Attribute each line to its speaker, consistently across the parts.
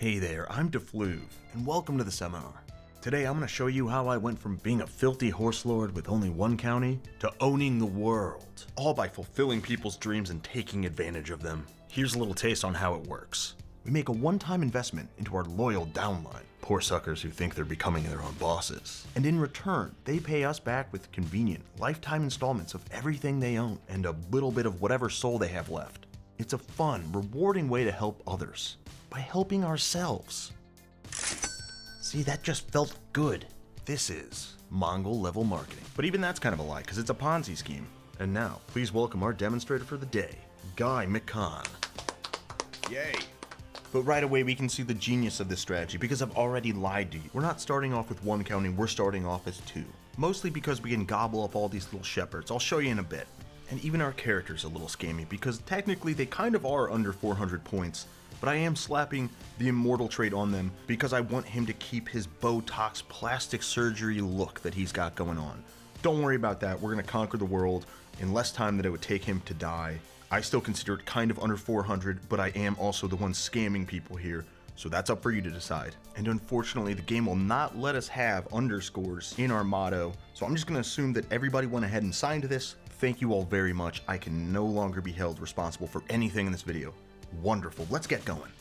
Speaker 1: Hey there, I'm DeFluve, and welcome to the seminar. Today I'm going to show you how I went from being a filthy horse lord with only one county to owning the world, all by fulfilling people's dreams and taking advantage of them. Here's a little taste on how it works. We make a one-time investment into our loyal downline, poor suckers who think they're becoming their own bosses. And in return, they pay us back with convenient, lifetime installments of everything they own and a little bit of whatever soul they have left. It's a fun, rewarding way to help others by helping ourselves. See, that just felt good. This is Mongol level marketing. But even that's kind of a lie, because it's a Ponzi scheme. And now, please welcome our demonstrator for the day, Guy McCon. Yay! But right away we can see the genius of this strategy because I've already lied to you. We're not starting off with one county, we're starting off as two. Mostly because we can gobble up all these little shepherds. I'll show you in a bit. And even our character's a little scammy because technically they kind of are under 400 points, but I am slapping the immortal trait on them because I want him to keep his Botox plastic surgery look that he's got going on. Don't worry about that, we're gonna conquer the world in less time than it would take him to die. I still consider it kind of under 400, but I am also the one scamming people here, so that's up for you to decide. And unfortunately, the game will not let us have underscores in our motto, so I'm just gonna assume that everybody went ahead and signed this. Thank you all very much. I can no longer be held responsible for anything in this video. Wonderful, let's get going.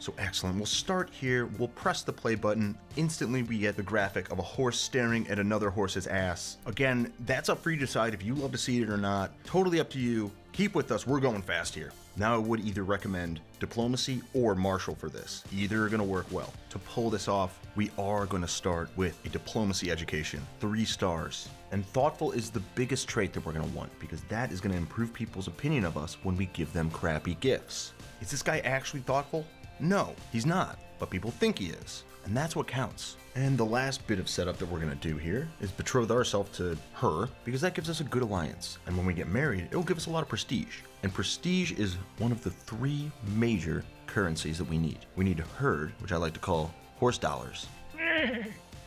Speaker 1: So excellent, we'll start here, we'll press the play button, instantly we get the graphic of a horse staring at another horse's ass. Again, that's up for you to decide if you love to see it or not, totally up to you. Keep with us, we're going fast here. Now I would either recommend diplomacy or martial for this. Either are gonna work well. To pull this off, we are gonna start with a diplomacy education, 3 stars. And thoughtful is the biggest trait that we're gonna want because that is gonna improve people's opinion of us when we give them crappy gifts. Is this guy actually thoughtful? No, he's not, but people think he is, and that's what counts. And the last bit of setup that we're gonna do here is betroth ourselves to her, because that gives us a good alliance. And when we get married, it will give us a lot of prestige. And prestige is one of the 3 major currencies that we need. We need herd, which I like to call horse dollars.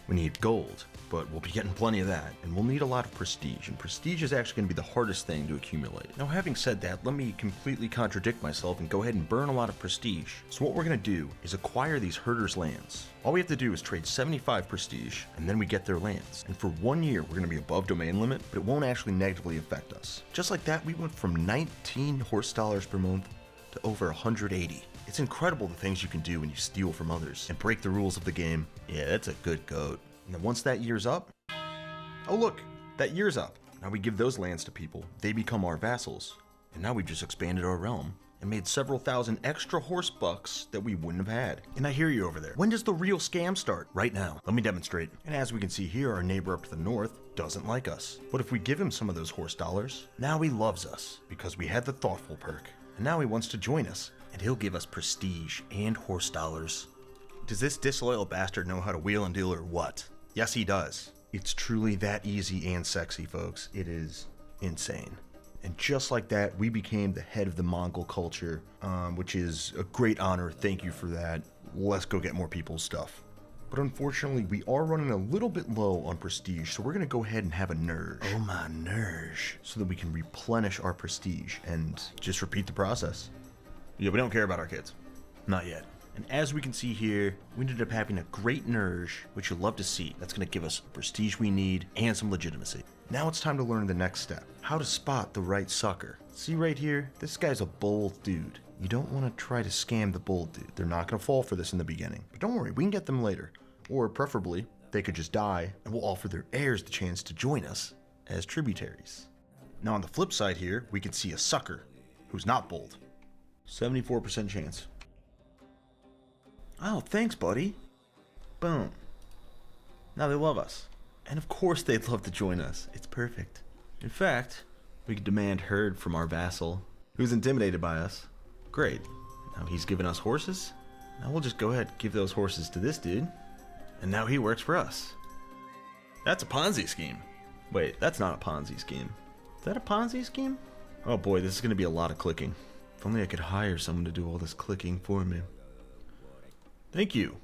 Speaker 1: We need gold, but we'll be getting plenty of that. And we'll need a lot of prestige, and prestige is actually going to be the hardest thing to accumulate. Now, having said that, let me completely contradict myself and go ahead and burn a lot of prestige. So what we're going to do is acquire these herders' lands. All we have to do is trade 75 prestige, and then we get their lands. And for 1 year, we're going to be above domain limit, but it won't actually negatively affect us. Just like that, we went from 19 horse dollars per month to over 180. It's incredible the things you can do when you steal from others and break the rules of the game. Yeah, that's a good goat. And then once that year's up, oh look, that year's up. Now we give those lands to people, they become our vassals. And now we've just expanded our realm and made several thousand extra horse bucks that we wouldn't have had. And I hear you over there. When does the real scam start? Right now. Let me demonstrate. And as we can see here, our neighbor up to the north doesn't like us. But if we give him some of those horse dollars, now he loves us because we had the thoughtful perk. And now he wants to join us, and he'll give us prestige and horse dollars. Does this disloyal bastard know how to wheel and deal or what? Yes, he does. It's truly that easy and sexy, folks. It is insane. And just like that, we became the head of the Mongol culture, which is a great honor. Thank you for that. Let's go get more people's stuff. But unfortunately, we are running a little bit low on prestige, so we're gonna go ahead and have a nerge. Oh my nerge. So that we can replenish our prestige and just repeat the process. Yeah, we don't care about our kids. Not yet. And as we can see here, we ended up having a great nerge, which you'll love to see. That's gonna give us the prestige we need and some legitimacy. Now it's time to learn the next step. How to spot the right sucker. See right here, this guy's a bold dude. You don't wanna try to scam the bold dude. They're not gonna fall for this in the beginning. But don't worry, we can get them later. Or preferably, they could just die and we'll offer their heirs the chance to join us as tributaries. Now on the flip side here, we can see a sucker who's not bold. 74% chance. Oh, thanks, buddy. Boom. Now they love us. And of course they'd love to join us. It's perfect. In fact, we could demand herd from our vassal, who's intimidated by us. Great. Now he's given us horses. Now we'll just go ahead and give those horses to this dude. And now he works for us. That's a Ponzi scheme. Wait, that's not a Ponzi scheme. Is that a Ponzi scheme? Oh boy, this is going to be a lot of clicking. If only I could hire someone to do all this clicking for me. Thank you.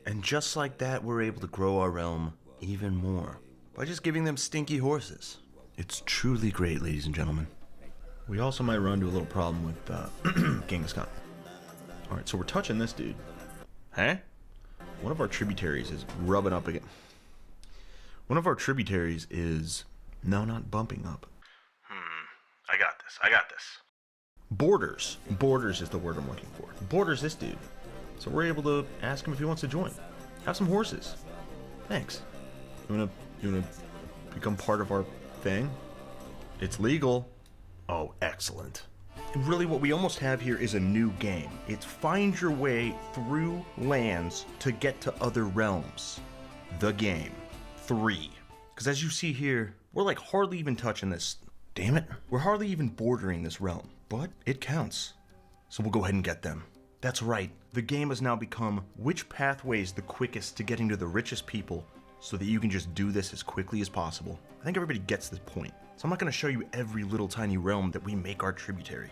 Speaker 1: And just like that, we're able to grow our realm even more by just giving them stinky horses. It's truly great, ladies and gentlemen. We also might run into a little problem with Genghis Khan. Alright, so we're touching this dude. Huh? One of our tributaries is rubbing up again. One of our tributaries is... No, not bumping up. I got this. Borders. Borders is the word I'm looking for. Borders this dude. So we're able to ask him if he wants to join. Have some horses. Thanks. You wanna become part of our thing? It's legal. Oh, excellent. And really what we almost have here is a new game. It's find your way through lands to get to other realms. The game. 3. Because as you see here, we're like hardly even touching this. Damn it. We're hardly even bordering this realm. But it counts. So we'll go ahead and get them. That's right. The game has now become which pathway is the quickest to getting to the richest people so that you can just do this as quickly as possible. I think everybody gets this point. So I'm not going to show you every little tiny realm that we make our tributary.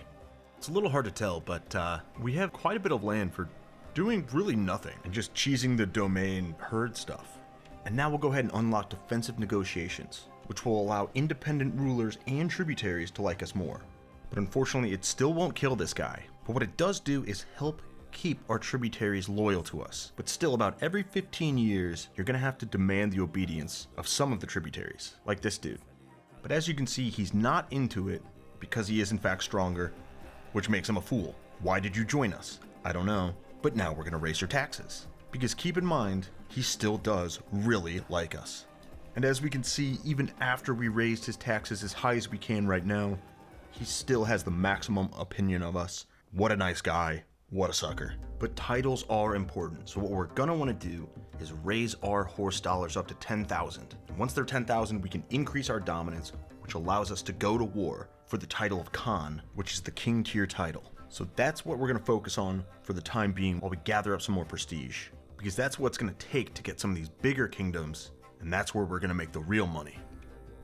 Speaker 1: It's a little hard to tell, but we have quite a bit of land for doing really nothing and just cheesing the domain herd stuff. And now we'll go ahead and unlock defensive negotiations, which will allow independent rulers and tributaries to like us more. But unfortunately, it still won't kill this guy. But what it does do is help keep our tributaries loyal to us. But still, about every 15 years, you're gonna have to demand the obedience of some of the tributaries, like this dude. But as you can see, he's not into it because he is in fact stronger, which makes him a fool. Why did you join us? I don't know. But now we're gonna raise your taxes. Because keep in mind, he still does really like us. And as we can see, even after we raised his taxes as high as we can right now, he still has the maximum opinion of us. What a nice guy. What a sucker. But titles are important, so what we're gonna want to do is raise our horse dollars up to 10,000. And once they're 10,000, we can increase our dominance, which allows us to go to war for the title of Khan, which is the king tier title. So that's what we're gonna focus on for the time being while we gather up some more prestige. Because that's what's gonna take to get some of these bigger kingdoms, and that's where we're gonna make the real money.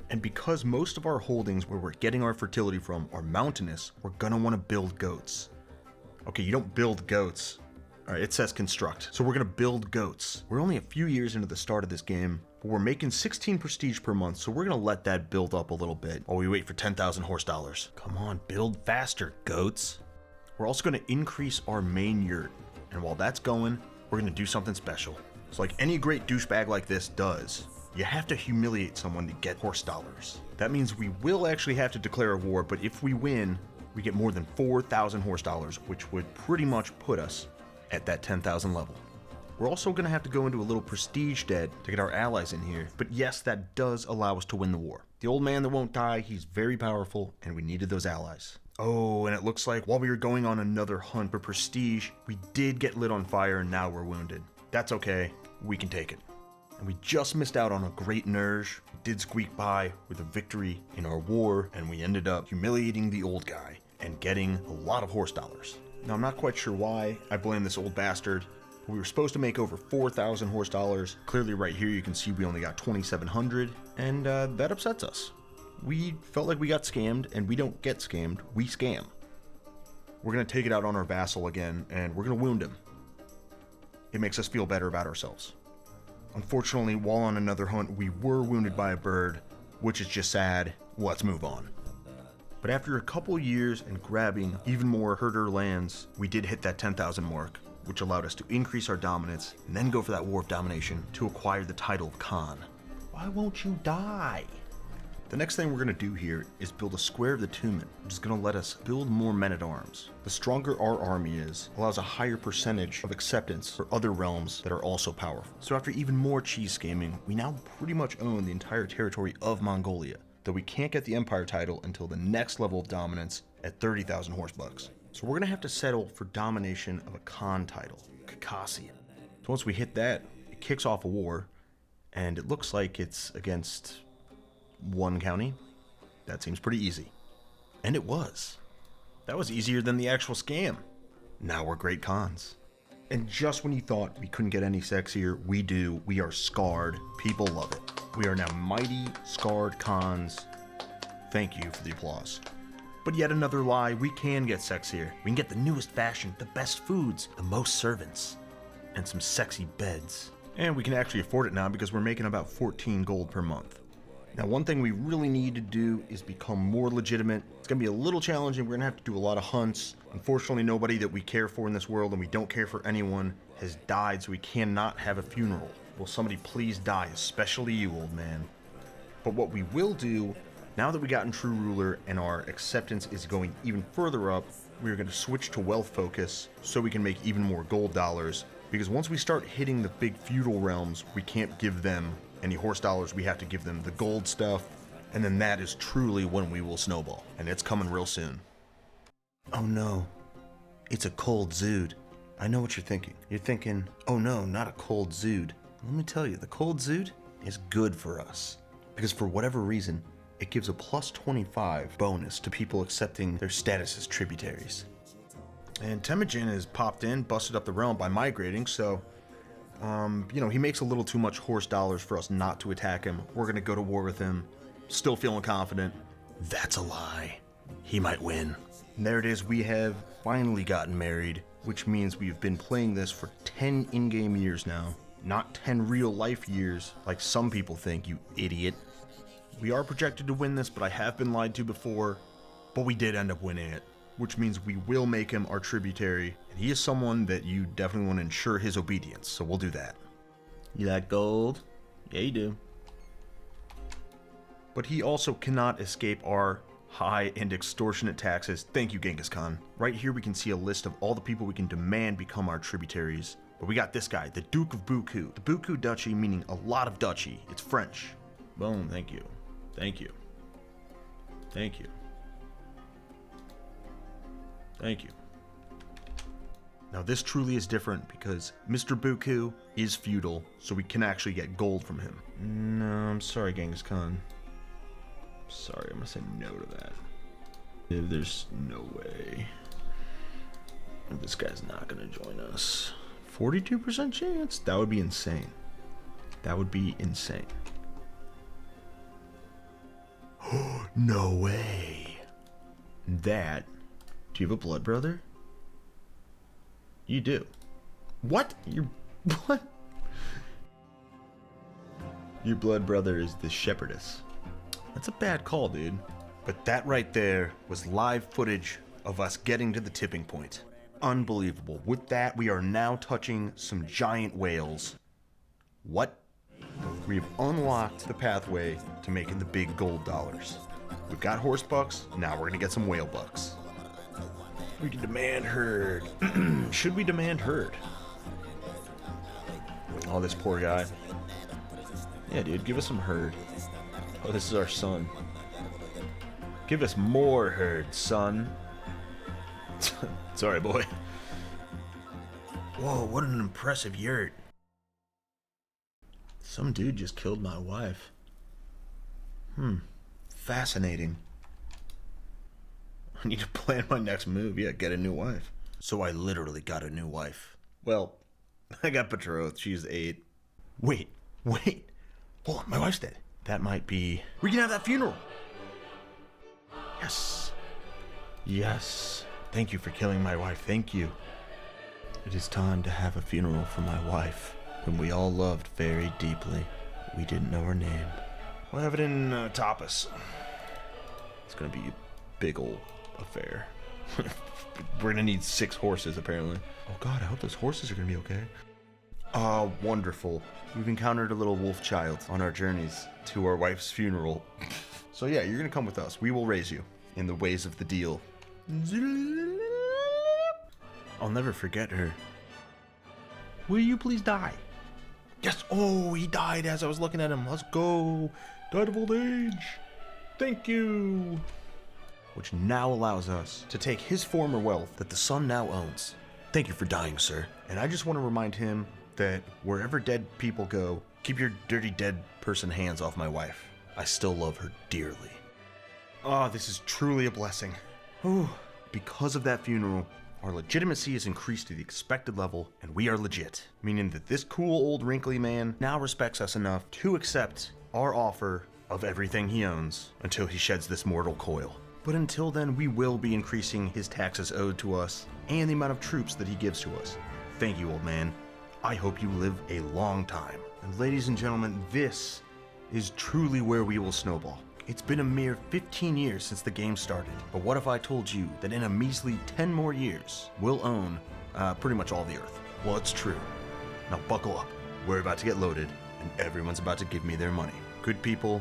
Speaker 1: And because most of our holdings where we're getting our fertility from are mountainous, we're gonna wanna build goats. Okay, you don't build goats. All right, it says construct. So we're gonna build goats. We're only a few years into the start of this game, but we're making 16 prestige per month, so we're gonna let that build up a little bit while we wait for 10,000 horse dollars. Come on, build faster, goats. We're also gonna increase our main yurt, and while that's going, we're gonna do something special. So like any great douchebag like this does, you have to humiliate someone to get horse dollars. That means we will actually have to declare a war, but if we win, we get more than 4,000 horse dollars, which would pretty much put us at that 10,000 level. We're also gonna have to go into a little prestige debt to get our allies in here, but yes, that does allow us to win the war. The old man that won't die, he's very powerful, and we needed those allies. Oh, and it looks like while we were going on another hunt for prestige, we did get lit on fire and now we're wounded. That's okay, we can take it. And we just missed out on a great Nerge. We did squeak by with a victory in our war, and we ended up humiliating the old guy and getting a lot of horse dollars. Now, I'm not quite sure why I blame this old bastard, but we were supposed to make over 4,000 horse dollars. Clearly right here you can see we only got 2,700, and that upsets us. We felt like we got scammed, and we don't get scammed, we scam. We're gonna take it out on our vassal again, and we're gonna wound him. It makes us feel better about ourselves. Unfortunately, while on another hunt, we were wounded by a bird, which is just sad. Let's move on. But after a couple years and grabbing even more herder lands, we did hit that 10,000 mark, which allowed us to increase our dominance and then go for that War of Domination to acquire the title of Khan. Why won't you die? The next thing we're going to do here is build a square of the Tumen, which is going to let us build more men-at-arms. The stronger our army is, allows a higher percentage of acceptance for other realms that are also powerful. So after even more cheese scamming, we now pretty much own the entire territory of Mongolia, though we can't get the Empire title until the next level of dominance at 30,000 horse bucks. So we're going to have to settle for domination of a Khan title, Caucasian. So once we hit that, it kicks off a war, and it looks like it's against one county. That seems pretty easy. And it was. That was easier than the actual scam. Now we're great Khans. And just when you thought we couldn't get any sexier, we do. We are scarred. People love it. We are now mighty, scarred Khans. Thank you for the applause. But yet another lie, we can get sexier. We can get the newest fashion, the best foods, the most servants, and some sexy beds. And we can actually afford it now because we're making about 14 gold per month. Now, one thing we really need to do is become more legitimate. It's gonna be a little challenging. We're gonna have to do a lot of hunts. Unfortunately, nobody that we care for in this world, and we don't care for anyone, has died, so we cannot have a funeral. Will somebody please die, especially you, old man? But what we will do, now that we gotten True Ruler and our acceptance is going even further up, we're gonna switch to wealth focus so we can make even more gold dollars. Because once we start hitting the big feudal realms, we can't give them any horse dollars, we have to give them the gold stuff, and then that is truly when we will snowball, and it's coming real soon. Oh no, it's a cold Zood. I know what you're thinking. You're thinking, oh no, not a cold Zood. Let me tell you, the cold Zood is good for us, because for whatever reason, it gives a plus 25 bonus to people accepting their status as tributaries. And Temujin has popped in, busted up the realm by migrating, so you know, he makes a little too much horse dollars for us not to attack him. We're gonna go to war with him. Still feeling confident. That's a lie. He might win. And there it is, we have finally gotten married, which means we've been playing this for 10 in-game years now. Not 10 real life years, like some people think, you idiot. We are projected to win this, but I have been lied to before, but we did end up winning it, which means we will make him our tributary, and he is someone that you definitely want to ensure his obedience, so we'll do that. You like gold? Yeah, you do. But he also cannot escape our high and extortionate taxes. Thank you, Genghis Khan. Right here we can see a list of all the people we can demand become our tributaries. But we got this guy, the Duke of Buku. The Buku Duchy meaning a lot of duchy. It's French. Boom, thank you. Thank you. Thank you. Thank you. Now this truly is different because Mr. Buku is feudal, so we can actually get gold from him. No, I'm sorry, Genghis Khan. Sorry, I'm gonna say no to that. There's no way. This guy's not gonna join us. 42% chance? That would be insane. That would be insane. No way. That. Do you have a blood brother? You do. What? What? Your blood brother is the shepherdess. That's a bad call, dude. But that right there was live footage of us getting to the tipping point. Unbelievable. With that, we are now touching some giant whales. What? We've unlocked the pathway to making the big gold dollars. We've got horse bucks, now we're gonna get some whale bucks. We can demand herd. Should we demand herd? Oh, this poor guy. Yeah, dude, give us some herd. Oh, this is our son. Give us more herd, son. Sorry, boy. Whoa, what an impressive yurt. Some dude just killed my wife. Fascinating. I need to plan my next move. Yeah, get a new wife. So I literally got a new wife. Well, I got betrothed. She's 8. Wait. Hold on, my wife's dead. That might be... We can have that funeral. Yes. Thank you for killing my wife. Thank you. It is time to have a funeral for my wife, whom we all loved very deeply. We didn't know her name. We'll have it in tapas. It's gonna be a big old affair. We're gonna need 6 horses, apparently. Oh god, I hope those horses are gonna be okay. Wonderful. We've encountered a little wolf child on our journeys to our wife's funeral. So yeah, you're gonna come with us. We will raise you in the ways of the deal. I'll never forget her. Will you please die? Yes! Oh, he died as I was looking at him. Let's go. Died of old age. Thank you. Which now allows us to take his former wealth that the son now owns. Thank you for dying, sir. And I just want to remind him that wherever dead people go, keep your dirty dead person hands off my wife. I still love her dearly. Oh, this is truly a blessing. Ooh. Because of that funeral, our legitimacy is increased to the expected level, and we are legit. Meaning that this cool old wrinkly man now respects us enough to accept our offer of everything he owns until he sheds this mortal coil. But until then, we will be increasing his taxes owed to us and the amount of troops that he gives to us. Thank you, old man. I hope you live a long time. And ladies and gentlemen, this is truly where we will snowball. It's been a mere 15 years since the game started, but what if I told you that in a measly 10 more years, we'll own pretty much all the Earth? Well, it's true. Now buckle up. We're about to get loaded, and everyone's about to give me their money. Good people,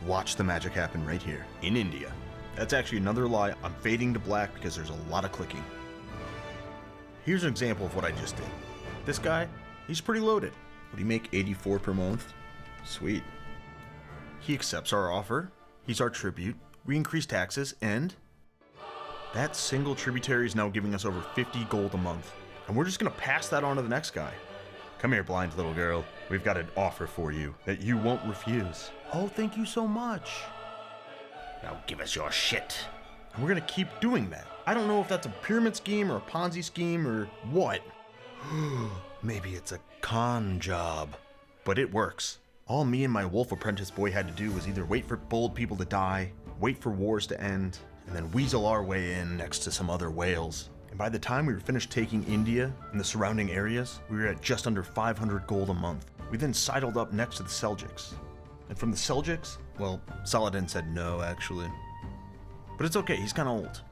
Speaker 1: watch the magic happen right here, in India. That's actually another lie. I'm fading to black because there's a lot of clicking. Here's an example of what I just did. This guy, he's pretty loaded. Would he make 84 per month? Sweet. He accepts our offer. He's our tribute. We increase taxes, and that single tributary is now giving us over 50 gold a month. And we're just gonna pass that on to the next guy. Come here, blind little girl. We've got an offer for you that you won't refuse. Oh, thank you so much. Now give us your shit. And we're gonna keep doing that. I don't know if that's a pyramid scheme or a Ponzi scheme or what. Maybe it's a con job. But it works. All me and my wolf apprentice boy had to do was either wait for bold people to die, wait for wars to end, and then weasel our way in next to some other whales. And by the time we were finished taking India and the surrounding areas, we were at just under 500 gold a month. We then sidled up next to the Seljuks. And from the Seljuks, well, Saladin said no, actually. But it's okay, he's kinda old.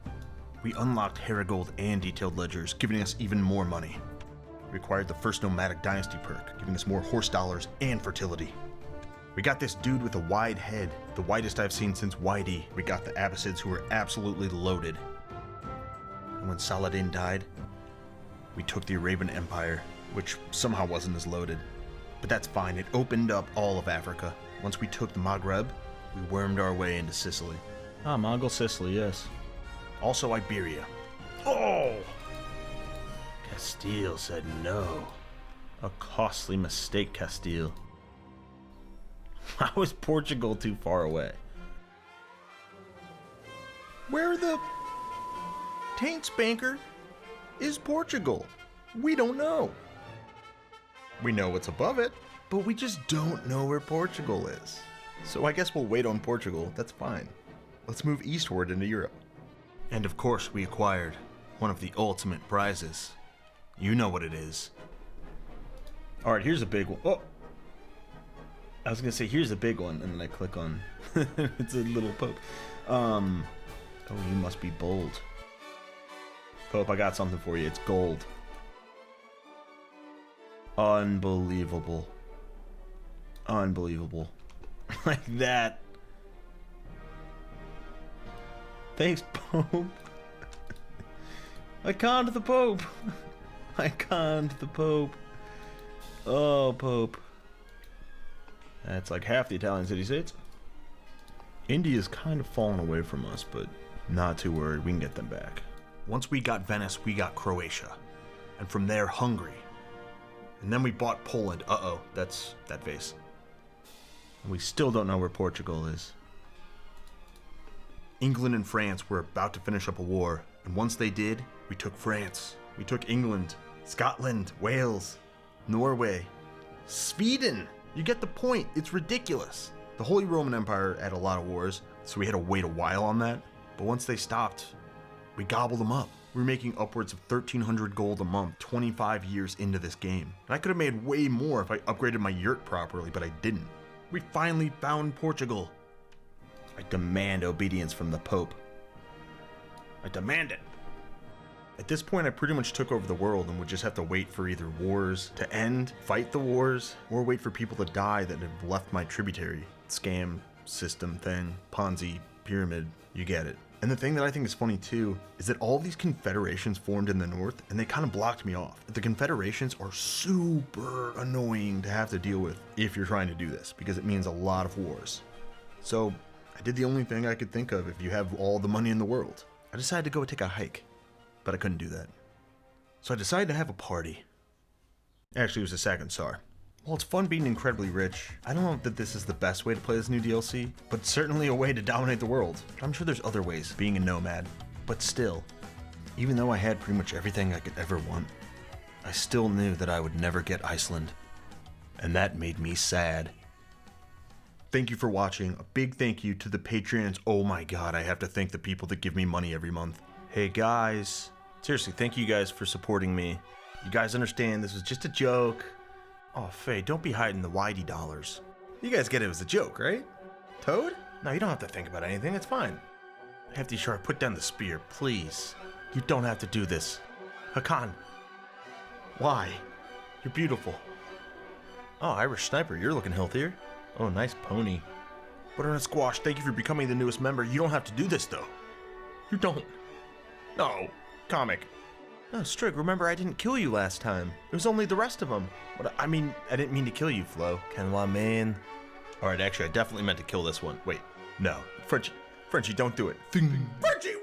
Speaker 1: We unlocked Herigold and Detailed Ledgers, giving us even more money. We acquired the first Nomadic Dynasty perk, giving us more horse dollars and fertility. We got this dude with a wide head, the widest I've seen since Whitey. We got the Abbasids, who were absolutely loaded. And when Saladin died, we took the Arabian Empire, which somehow wasn't as loaded. But that's fine, it opened up all of Africa. Once we took the Maghreb, we wormed our way into Sicily. Ah, Mongol Sicily, yes. Also Iberia. Oh! Castile said no. A costly mistake, Castile. How is Portugal too far away? Where the taint spanker is Portugal? We don't know. We know what's above it, but we just don't know where Portugal is. So I guess we'll wait on Portugal, that's fine. Let's move eastward into Europe. And of course we acquired one of the ultimate prizes. You know what it is. Alright, here's a big one. Oh! I was gonna say, here's a big one, and then I click on... it's a little Pope. Oh, you must be bold. Pope, I got something for you. It's gold. Unbelievable. Unbelievable. Like that. Thanks, Pope. I conned the Pope. I conned the Pope. Oh, Pope. That's like half the Italian city-states. India's kind of fallen away from us, but not too worried. We can get them back. Once we got Venice, we got Croatia. And from there, Hungary. And then we bought Poland. Uh-oh, that's that vase. And we still don't know where Portugal is. England and France were about to finish up a war, and once they did, we took France. We took England, Scotland, Wales, Norway, Sweden. You get the point, it's ridiculous. The Holy Roman Empire had a lot of wars, so we had to wait a while on that. But once they stopped, we gobbled them up. We were making upwards of 1,300 gold a month, 25 years into this game. And I could have made way more if I upgraded my yurt properly, but I didn't. We finally found Portugal. I demand obedience from the Pope. I demand it. At this point, I pretty much took over the world and would just have to wait for either wars to end, fight the wars, or wait for people to die that have left my tributary. Scam, system thing, Ponzi, pyramid, you get it. And the thing that I think is funny too, is that all these confederations formed in the north, and they kind of blocked me off. The confederations are super annoying to have to deal with if you're trying to do this, because it means a lot of wars. So I did the only thing I could think of if you have all the money in the world. I decided to go take a hike, but I couldn't do that. So I decided to have a party. Actually, it was a second SAR. While it's fun being incredibly rich, I don't know that this is the best way to play this new DLC, but it's certainly a way to dominate the world. I'm sure there's other ways, being a nomad. But still, even though I had pretty much everything I could ever want, I still knew that I would never get Iceland. And that made me sad. Thank you for watching. A big thank you to the Patreons. Oh my god, I have to thank the people that give me money every month. Hey guys, seriously, thank you guys for supporting me. You guys understand this was just a joke. Oh, Faye, don't be hiding the Whitey dollars. You guys get it was a joke, right? Toad? No, you don't have to think about anything, it's fine. Hefty Shark, put down the spear, please. You don't have to do this. Hakan. Why? You're beautiful. Oh, Irish Sniper, you're looking healthier. Oh, nice pony. Butternut Squash, thank you for becoming the newest member. You don't have to do this, though. You don't. No. Comic. No, Strig, remember I didn't kill you last time. It was only the rest of them. But I mean, I didn't mean to kill you, Flo. Kenwa, man. Alright, actually, I definitely meant to kill this one. Wait. No. Frenchie, don't do it. Frenchie,